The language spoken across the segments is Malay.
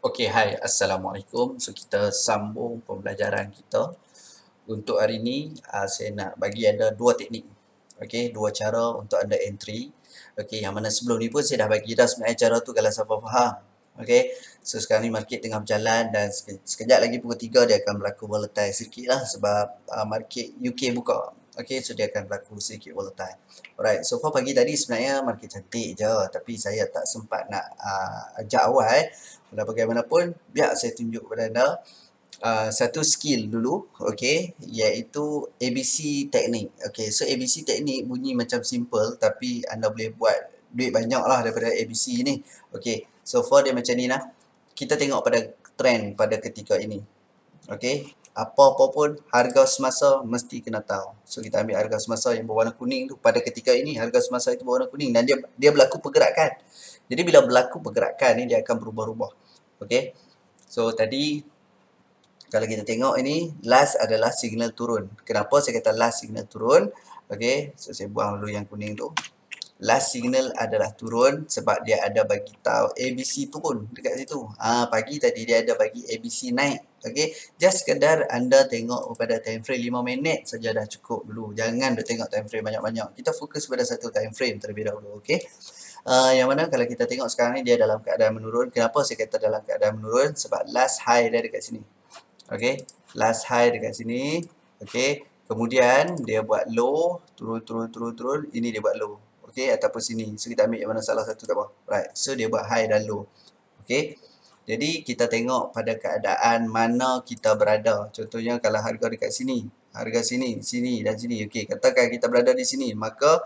Okey, hai. Assalamualaikum. So, kita sambung pembelajaran kita. Untuk hari ni, saya nak bagi anda dua teknik. Okey, dua cara untuk anda entry. Okey, yang mana sebelum ni pun saya dah bagi dah sebenarnya cara tu kalau siapa faham. Okey, so sekarang ni market tengah berjalan dan sekejap lagi pukul 3 dia akan berlaku volatile sikit lah sebab market UK buka. Okey, so dia akan berlaku sedikit volatile. Alright, so far pagi tadi sebenarnya market cantik je, tapi saya tak sempat nak ajak awal. Walau bagaimanapun, biar saya tunjuk kepada anda satu skill dulu, okey, iaitu ABC teknik. Okey, so ABC teknik bunyi macam simple tapi anda boleh buat duit banyak lah daripada ABC ni. Okey, so far dia macam ni lah. Kita tengok pada trend pada ketika ini. Okey, apa-apa pun harga semasa mesti kena tahu. So kita ambil harga semasa yang berwarna kuning tu pada ketika ini, harga semasa itu berwarna kuning dan dia berlaku pergerakan. Jadi bila berlaku pergerakan ni dia akan berubah-ubah. Okey. So tadi kalau kita tengok ini, last adalah signal turun. Kenapa saya kata last signal turun? Okey, so saya buang dulu yang kuning tu. Last signal adalah turun sebab dia ada bagi tahu ABC turun dekat situ. Pagi tadi dia ada bagi ABC naik. Okey, just sekadar anda tengok pada time frame 5 minit saja dah cukup dulu. Jangan dah tengok time frame banyak-banyak. Kita fokus pada satu time frame terlebih dahulu, okey? Yang mana kalau kita tengok sekarang ni dia dalam keadaan menurun. Kenapa saya kata dalam keadaan menurun? Sebab last high dia dekat sini. Okey, last high dekat sini. Okey, kemudian dia buat low, turun. Ini dia buat low. Okey, ataupun sini. So kita ambil yang mana salah satu tak apa. Right. So dia buat high dan low. Okey. Jadi kita tengok pada keadaan mana kita berada. Contohnya kalau harga dekat sini, harga sini dan sini. Okey, katakan kita berada di sini, maka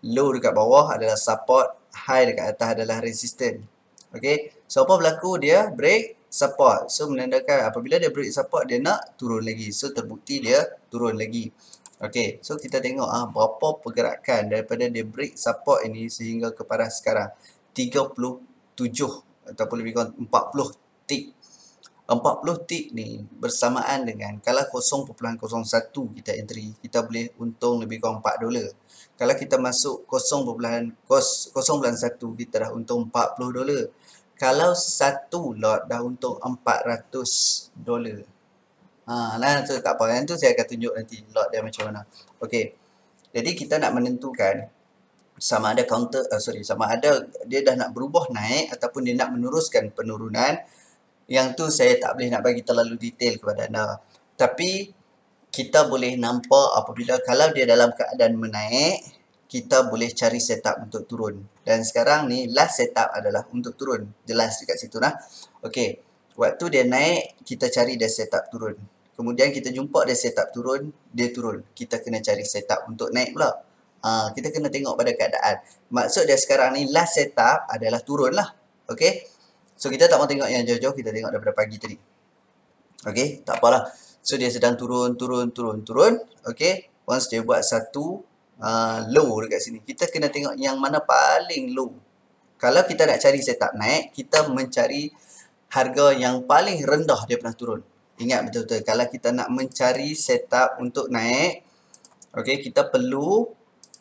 low dekat bawah adalah support, high dekat atas adalah resistance. Okey, so apa berlaku? Dia break support. So menandakan apabila dia break support dia nak turun lagi. So terbukti dia turun lagi. Okey, so kita tengok berapa pergerakan daripada dia break support ini sehingga ke paras sekarang. 37 ataupun lebih kurang 40 tick. 40 tick ni bersamaan dengan kalau 0.01 kita entry, kita boleh untung lebih kurang 4 dolar. Kalau kita masuk 0.01 kita dah untung 40 dolar. Kalau satu lot dah untung 400 dolar. Nah tu tak apa, yang tu saya akan tunjuk nanti lot dia macam mana. Okey. Jadi kita nak menentukan sama ada sama ada dia dah nak berubah naik ataupun dia nak meneruskan penurunan. Yang tu saya tak boleh nak bagi terlalu detail kepada anda. Tapi kita boleh nampak apabila kalau dia dalam keadaan menaik, kita boleh cari setup untuk turun. Dan sekarang ni last setup adalah untuk turun. Jelas dekat situ lah. Okey. Waktu dia naik, kita cari dia setup turun. Kemudian kita jumpa dia setup turun, dia turun. Kita kena cari setup untuk naik pula. Kita kena tengok pada keadaan. Maksud dia sekarang ni last setup adalah turun lah. Okey. So kita tak mau tengok yang jauh-jauh, kita tengok daripada pagi tadi. Okey, tak apalah. So dia sedang turun. Okey. Once dia buat satu low dekat sini, kita kena tengok yang mana paling low. Kalau kita nak cari setup naik, kita mencari harga yang paling rendah dia pernah turun. Ingat betul-betul, kalau kita nak mencari setup untuk naik, okey, kita perlu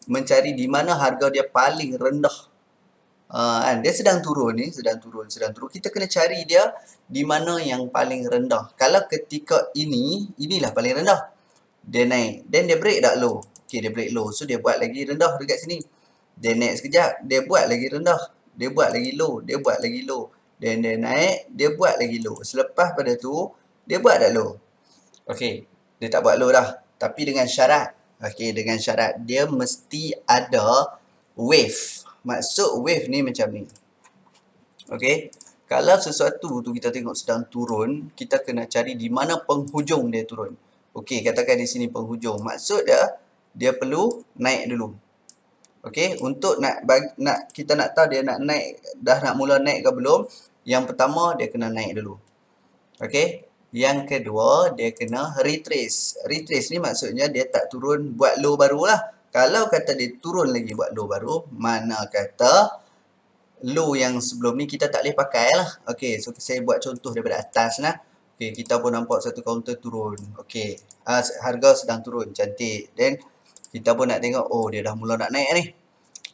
mencari di mana harga dia paling rendah. Kan dia sedang turun ni, sedang turun. Kita kena cari dia di mana yang paling rendah. Kalau ketika inilah paling rendah. Dia naik, then dia break tak low. Okey, dia break low. So dia buat lagi rendah dekat sini. Dia naik sekejap, dia buat lagi rendah. Dia buat lagi low, dia buat lagi low. Then dia naik, dia buat lagi low. Selepas pada tu, dia buat tak low. Okey, dia tak buat low dah. Tapi dengan syarat. Okey, dengan syarat dia mesti ada wave. Maksud wave ni macam ni. Okey. Kalau sesuatu tu kita tengok sedang turun, kita kena cari di mana penghujung dia turun. Okey, katakan di sini penghujung. Maksud dia perlu naik dulu. Okey, untuk kita nak tahu dia nak naik, dah nak mula naik ke belum? Yang pertama dia kena naik dulu. Okey. Yang kedua dia kena retrace. Retrace ni maksudnya dia tak turun buat low barulah. Kalau kata dia turun lagi buat low baru, mana kata low yang sebelum ni kita tak boleh pakai lah. Okey, so saya buat contoh daripada atas lah. Okey, kita pun nampak satu counter turun. Okey, harga sedang turun, cantik. Then kita pun nak tengok, oh dia dah mula nak naik ni.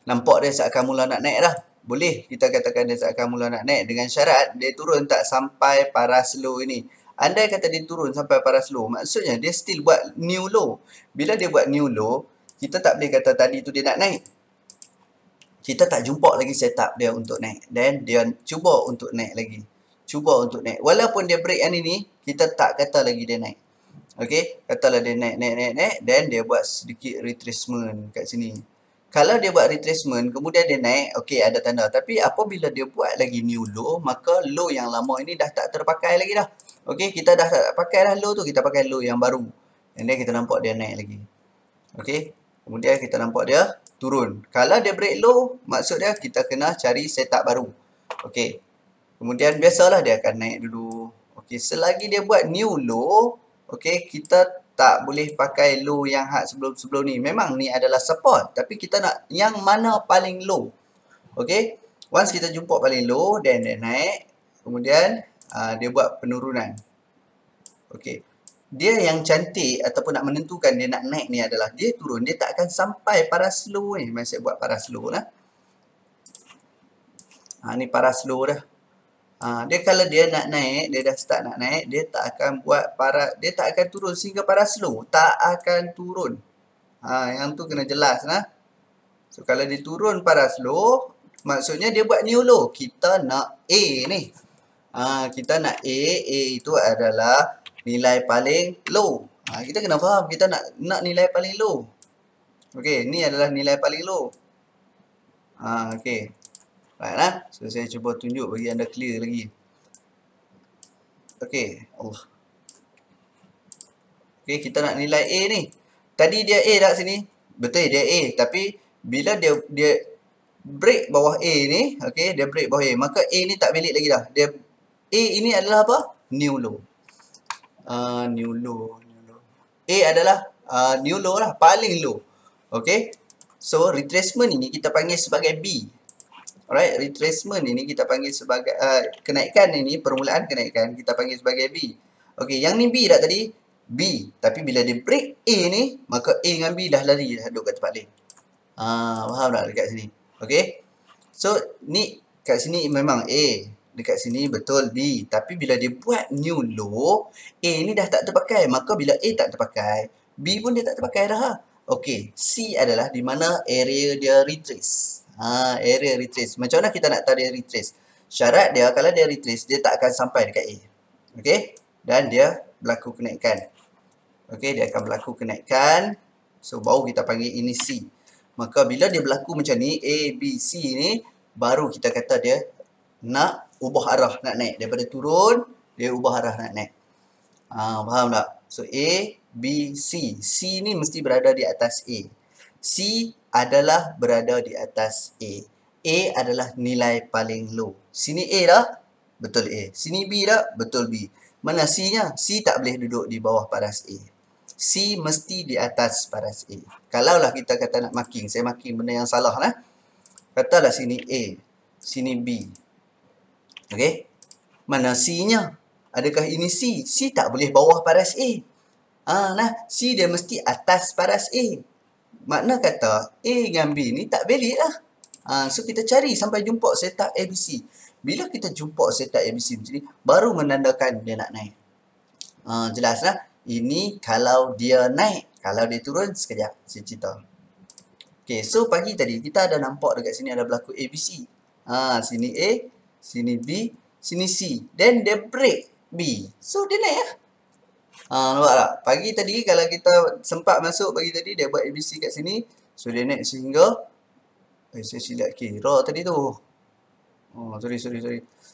Nampak dia seakan mula nak naik dah. boleh kita katakan dia tak akan mula nak naik dengan syarat dia turun tak sampai paras low ini. Andai kata dia turun sampai paras low, maksudnya dia still buat new low. Bila dia buat new low, kita tak boleh kata tadi tu dia nak naik. Kita tak jumpa lagi setup dia untuk naik. Dan dia cuba untuk naik lagi. Cuba untuk naik. Walaupun dia break yang ini, kita tak kata lagi dia naik. Okey, katalah dia naik. Dan dia buat sedikit retracement kat sini. Kalau dia buat retracement, kemudian dia naik, okey ada tanda. Tapi apabila dia buat lagi new low, maka low yang lama ini dah tak terpakai lagi dah. Okey, kita dah tak pakai dah low tu, kita pakai low yang baru. Dan then kita nampak dia naik lagi. Okey, kemudian kita nampak dia turun. Kalau dia break low, maksud dia kita kena cari setup baru. Okey, kemudian biasalah dia akan naik dulu. Okey, selagi dia buat new low, okey, kita tak boleh pakai low yang hard sebelum-sebelum ni. Memang ni adalah support, tapi kita nak yang mana paling low. Okey, once kita jumpa paling low, then dia naik. Kemudian dia buat penurunan. Okey, dia yang cantik ataupun nak menentukan dia nak naik ni adalah dia turun. Dia tak akan sampai paras low ni. Mari saya buat paras low lah. Ni paras low dah. Dia kalau dia nak naik, dia dah start nak naik, dia tak akan buat dia tak akan turun sehingga paras low. Tak akan turun. Yang tu kena jelas lah. So kalau dia turun paras low, maksudnya dia buat new low. Kita nak A ni. Kita nak A itu adalah nilai paling low. Kita kena faham kita nak nilai paling low. Okey, ni adalah nilai paling low. Okey. Baiklah. So saya cuba tunjuk bagi anda clear lagi. Okey, Allah. Okey, kita nak nilai A ni. Tadi dia A tak sini? Betul dia A, tapi bila dia break bawah A ni, okey, dia break bawah A, maka A ni tak valid lagi dah. Dia A ini adalah apa? New low. New low. A adalah new low lah, paling low. Okey. So retracement ini kita panggil sebagai B. Alright, retracement ini kita panggil sebagai kenaikan ini, permulaan kenaikan kita panggil sebagai B. Okey, yang ni B tak tadi? B. Tapi bila dia break A ni, maka A dengan B dah lari dah duduk kat tempat lain. Faham tak dekat sini? Okey. So ni kat sini memang A. Dekat sini betul B. Tapi bila dia buat new low, A ni dah tak terpakai. Maka bila A tak terpakai, B pun dia tak terpakai dah. Okey, C adalah di mana area dia retrace. Area retrace. Macam mana kita nak tahu dia retrace? Syarat dia, kalau dia retrace, dia tak akan sampai dekat A. Okey, dan dia berlaku kenaikan. Okey, dia akan berlaku kenaikan. So, baru kita panggil ini C. Maka bila dia berlaku macam ni, A, B, C ni, baru kita kata dia nak ubah arah, nak naik. Daripada turun, dia ubah arah nak naik. Faham tak? So, A, B, C. C ni mesti berada di atas A. C adalah berada di atas A. A adalah nilai paling low. Sini A dah, betul A. Sini B dah, betul B. Mana C-nya? C tak boleh duduk di bawah paras A. C mesti di atas paras A. Kalaulah kita kata nak marking, saya marking benda yang salah lah. Katalah sini A, sini B. Okey. Mana C-nya? Adakah ini C? C tak boleh bawah paras A. C dia mesti atas paras A. Makna kata A dengan B ni tak valid lah. So kita cari sampai jumpa setup ABC. Bila kita jumpa setup ABC macam ni, baru menandakan dia nak naik. Jelas lah. Ini kalau dia naik. Kalau dia turun, sekejap saya cerita. Okay, so pagi tadi kita ada nampak dekat sini ada berlaku ABC. Sini A, sini B, sini C. Then dia break B. So dia naik lah. Nampak tak? Pagi tadi kalau kita sempat masuk pagi tadi, dia buat ABC kat sini. So dia naik sehingga saya silap kira tadi tu. Sorry.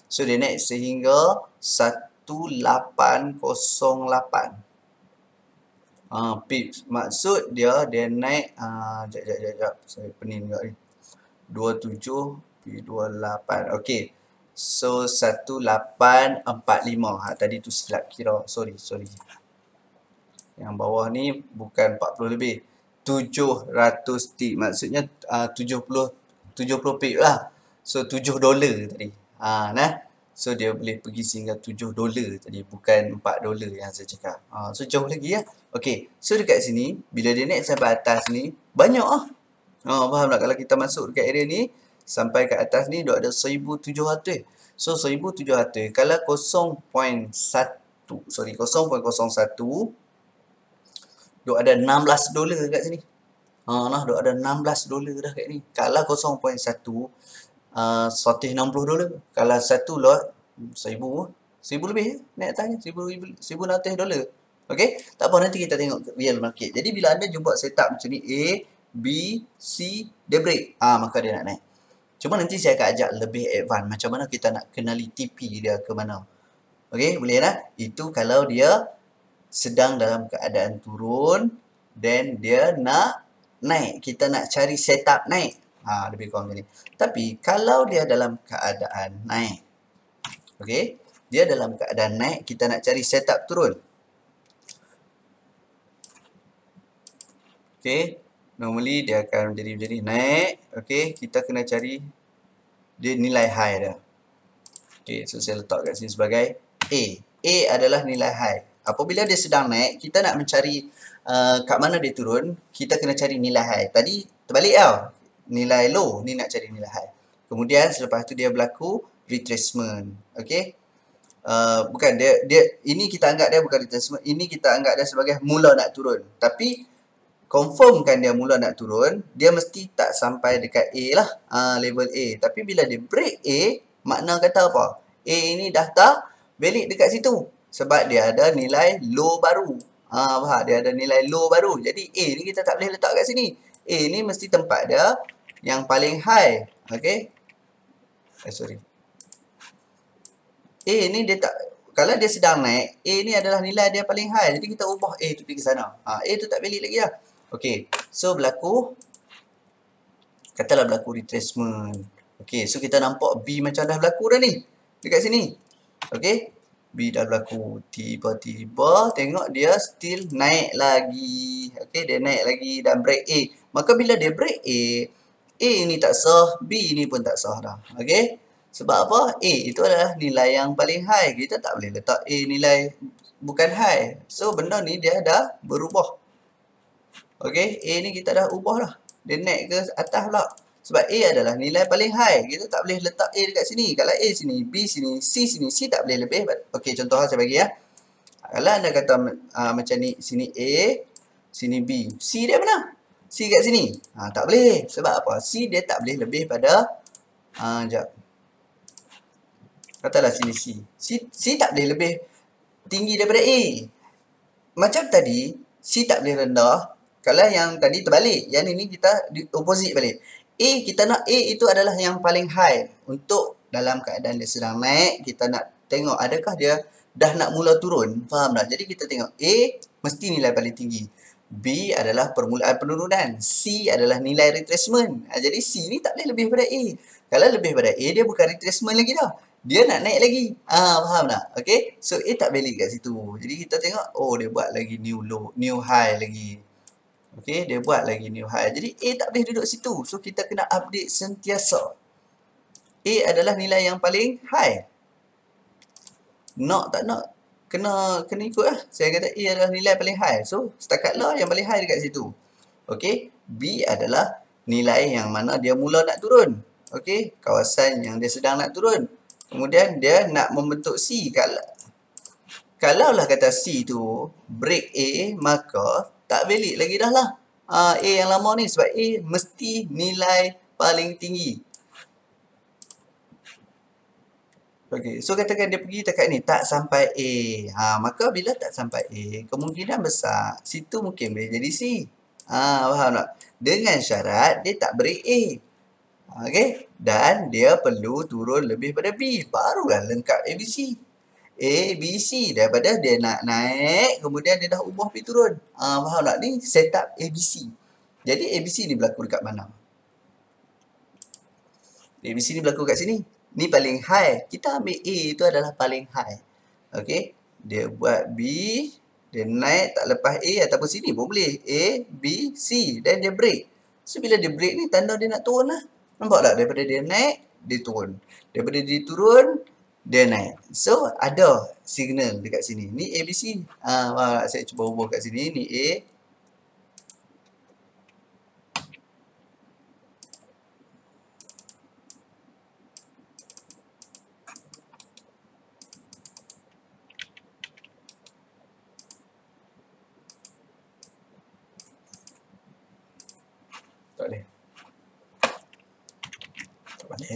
So dia naik sehingga 1808. Pips. Maksud dia naik jap. Saya pening juga ni. 27.28. Okey. So 1845. Tadi tu silap kira. Sorry. Yang bawah ni bukan 40 lebih. 700 tip. Maksudnya 70 pip lah. So $7 tadi. So dia boleh pergi sehingga $7 tadi. Bukan $4 yang saya cakap. So jauh lagi ya. Okay. So dekat sini, bila dia naik sampai atas ni, banyak lah. Faham tak? Kalau kita masuk dekat area ni, sampai ke atas ni duk ada 1700. So 1700 kalau 0.1, sorry 0.01 duk ada $16 kat sini. Nah duk ada $16 dah kat ni. Kalau 0.1 $160. Kalau 1 lot 1000 lebih naik atasnya, $1,600. Okey, tak apa, nanti kita tengok real market. Jadi bila anda jumpa setup macam ni A, B, C, dia break, maka dia nak naik. Cuma nanti saya akan ajak lebih advance macam mana kita nak kenali TP dia ke mana. Okey, boleh tak? Itu kalau dia sedang dalam keadaan turun dan dia nak naik. Kita nak cari setup naik. Lebih kurang macam ni. Tapi kalau dia dalam keadaan naik, okey, dia dalam keadaan naik, kita nak cari setup turun. Okey, normally dia akan menjadi naik. Okey, kita kena cari dia nilai high dia. Okey, so saya letak kat sini sebagai A. A adalah nilai high. Apabila dia sedang naik, kita nak mencari kat mana dia turun, kita kena cari nilai high. Tadi terbalik tau. Nilai low, ni nak cari nilai high. Kemudian selepas tu dia berlaku retracement. Okey. Bukan dia ini kita anggap dia bukan retracement, ini kita anggap dia sebagai mula nak turun. Tapi confirmkan dia mula nak turun, dia mesti tak sampai dekat A lah, level A. Tapi bila dia break A, makna kata apa? A ini dah tak valid dekat situ. Sebab dia ada nilai low baru. Faham? Dia ada nilai low baru. Jadi A ni kita tak boleh letak kat sini. A ni mesti tempat dia yang paling high. Okay? Sorry. A ni dia tak, kalau dia sedang naik, A ni adalah nilai dia paling high. Jadi kita ubah A tu pergi ke sana. A tu tak valid lagi lah. Okey, so berlaku, katalah berlaku retracement. Okey, so kita nampak B macam dah berlaku dah ni, dekat sini. Okey, B dah berlaku. Tiba-tiba tengok dia still naik lagi. Okey, dia naik lagi dan break A. Maka bila dia break A ni tak sah, B ni pun tak sah dah. Okey, sebab apa? A itu adalah nilai yang paling high. Kita tak boleh letak A nilai bukan high. So benda ni dia dah berubah. Okey, A ni kita dah ubah dah. Dia naik ke atas pula. Sebab A adalah nilai paling high. Kita tak boleh letak A dekat sini. Kalau A sini, B sini, C sini, C tak boleh lebih. Okey, contoh saya bagi ya. Kalau anda kata macam ni, sini A, sini B. C dia mana? C kat sini. Tak boleh. Sebab apa? C dia tak boleh lebih pada, sekejap. Katalah sini C. C tak boleh lebih tinggi daripada A. Macam tadi, C tak boleh rendah. Kalau yang tadi terbalik, yang ini kita opposite balik. A, kita nak A itu adalah yang paling high. Untuk dalam keadaan dia sedang naik, kita nak tengok adakah dia dah nak mula turun. Faham tak? Jadi kita tengok A mesti nilai paling tinggi. B adalah permulaan penurunan. C adalah nilai retracement. Jadi C ni tak boleh lebih pada A. Kalau lebih pada A, dia bukan retracement lagi dah. Dia nak naik lagi. Faham tak? Okay. So A tak valid kat situ. Jadi kita tengok, oh dia buat lagi new low, new high lagi. Okey, dia buat lagi new high. Jadi A tak boleh duduk situ. So kita kena update sentiasa. A adalah nilai yang paling high. Nak tak nak, kena ikut lah. Saya kata A adalah nilai paling high. So setakat lah yang paling high dekat situ. Okey, B adalah nilai yang mana dia mula nak turun. Okey, kawasan yang dia sedang nak turun. Kemudian dia nak membentuk C. Kalaulah kata C tu break A, maka tak valid lagi dah lah. A yang lama ni, sebab A mesti nilai paling tinggi. Okey, so katakan dia pergi dekat ni, tak sampai A. Maka bila tak sampai A, kemungkinan besar situ mungkin boleh jadi C. Faham tak? Dengan syarat dia tak break A. Okey, dan dia perlu turun lebih pada B. Barulah lengkap ABC. A, B, C. Daripada dia nak naik, kemudian dia dah ubah pergi turun. Faham tak? Ni setup ABC. Jadi ABC ni berlaku dekat mana? ABC ni berlaku kat sini. Ni paling high. Kita ambil A itu adalah paling high. Okey. Dia buat B. Dia naik tak lepas A ataupun sini pun boleh. A, B, C. Dan dia break. So bila dia break ni tanda dia nak turun lah. Nampak tak? Daripada dia naik, dia turun. Daripada dia turun, dia naik. So ada signal dekat sini. Ni ABC. Saya cuba ubah kat sini. Ni A.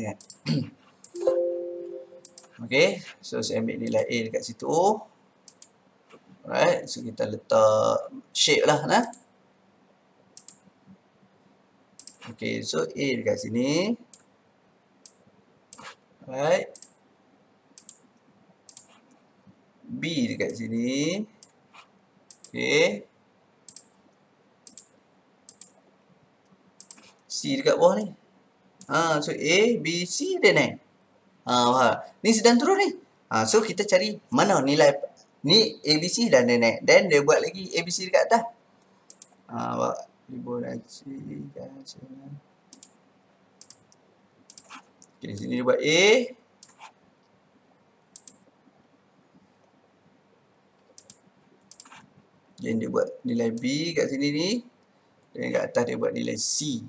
ingat. Okay, so saya ambil nilai A dekat situ. Alright, so kita letak shape lah nah. Okay, so A dekat sini. Alright. B dekat sini. Okay. C dekat bawah ni. So A, B, C dia naik. Ni sedang turun ni. So kita cari mana nilai ni ABC dan dia naik. Then dia buat lagi ABC dekat atas. Buat Fibonacci dan sini. Okay, sini dia buat A. Then dia buat nilai B kat sini ni. Dan kat atas dia buat nilai C.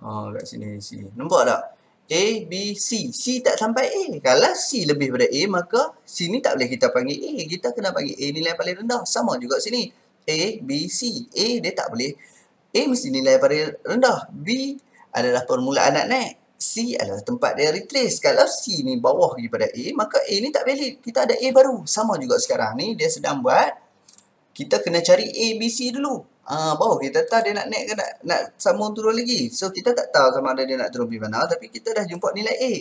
Kat sini C. Nampak tak? A, B, C. C tak sampai A. Kalau C lebih daripada A, maka sini tak boleh kita panggil A. Kita kena panggil A nilai paling rendah. Sama juga sini. A, B, C. A dia tak boleh. A mesti nilai paling rendah. B adalah permulaan nak naik. C adalah tempat dia retrace. Kalau C ni bawah daripada A, maka A ni tak valid. Kita ada A baru. Sama juga sekarang ni. Dia sedang buat. Kita kena cari A, B, C dulu. Baru kita tahu dia nak naik ke nak sambung turun lagi. So, kita tak tahu sama ada dia nak turun pergi mana. Tapi kita dah jumpa nilai A.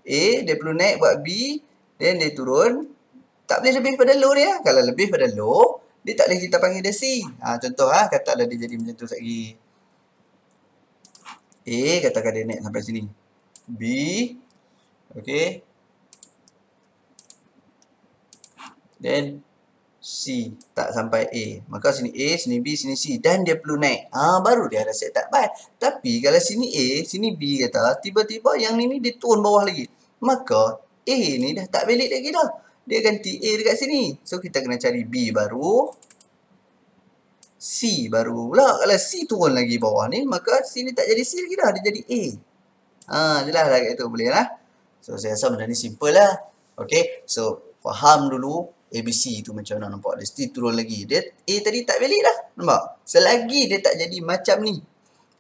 A, dia perlu naik buat B. Then dia turun. Tak boleh lebih pada low dia. Kalau lebih pada low, dia tak boleh kita panggil dia C. Contoh katalah dia jadi macam tu lagi. A, katakan dia naik sampai sini. B. Okay. Then C tak sampai A. Maka sini A, sini B, sini C. Dan dia perlu naik. Baru dia ada set tak baik. Tapi kalau sini A, sini B kata, tiba-tiba yang ni dia turun bawah lagi. Maka A ni dah tak valid lagi dah. Dia ganti A dekat sini. So kita kena cari B baru. C baru pula. Kalau C turun lagi bawah ni, maka sini tak jadi C lagi dah. Dia jadi A. Jelas lah kat tu. Boleh lah. So saya rasa benda ni simple lah. Okay. So faham dulu ABC tu macam mana nampak. Dia still turun lagi. Dia A tadi tak valid dah. Nampak? Selagi dia tak jadi macam ni.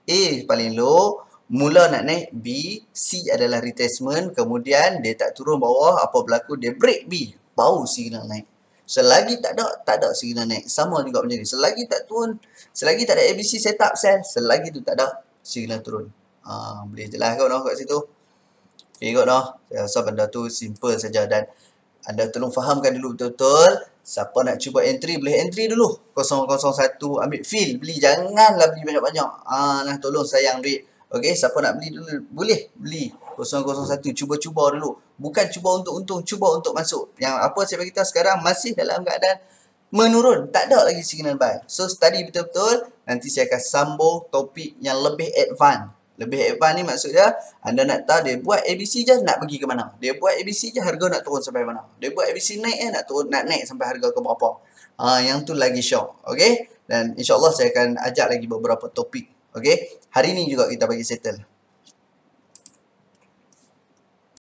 A paling low. Mula nak naik B. C adalah retracement. Kemudian dia tak turun bawah. Apa berlaku? Dia break B. Baru C kena naik. Selagi tak ada C kena naik. Sama juga macam ni. Selagi tak turun. Selagi tak ada ABC setup cell. Selagi tu tak ada C kena turun. Boleh jelas kot kat situ. Okay kot noh. Saya rasa benda tu simple saja. Dan anda tolong fahamkan dulu betul-betul. Siapa nak cuba entry, boleh entry dulu. 001, ambil feel, beli. Janganlah beli banyak-banyak. Tolong sayang duit. Okay, siapa nak beli dulu, boleh beli. 001, cuba-cuba dulu. Bukan cuba untuk untung, cuba untuk masuk. Yang apa saya beritahu sekarang, masih dalam keadaan menurun. Tak ada lagi signal buy. So, study betul-betul. Nanti saya akan sambung topik yang lebih advance. Lebih advance ni maksudnya anda nak tahu dia buat ABC je nak pergi ke mana. Dia buat ABC je harga nak turun sampai mana. Dia buat ABC naik nak turun, nak naik sampai harga ke berapa. Yang tu lagi syok. Okay. Dan insyaAllah saya akan ajak lagi beberapa topik. Okay. Hari ni juga kita bagi settle.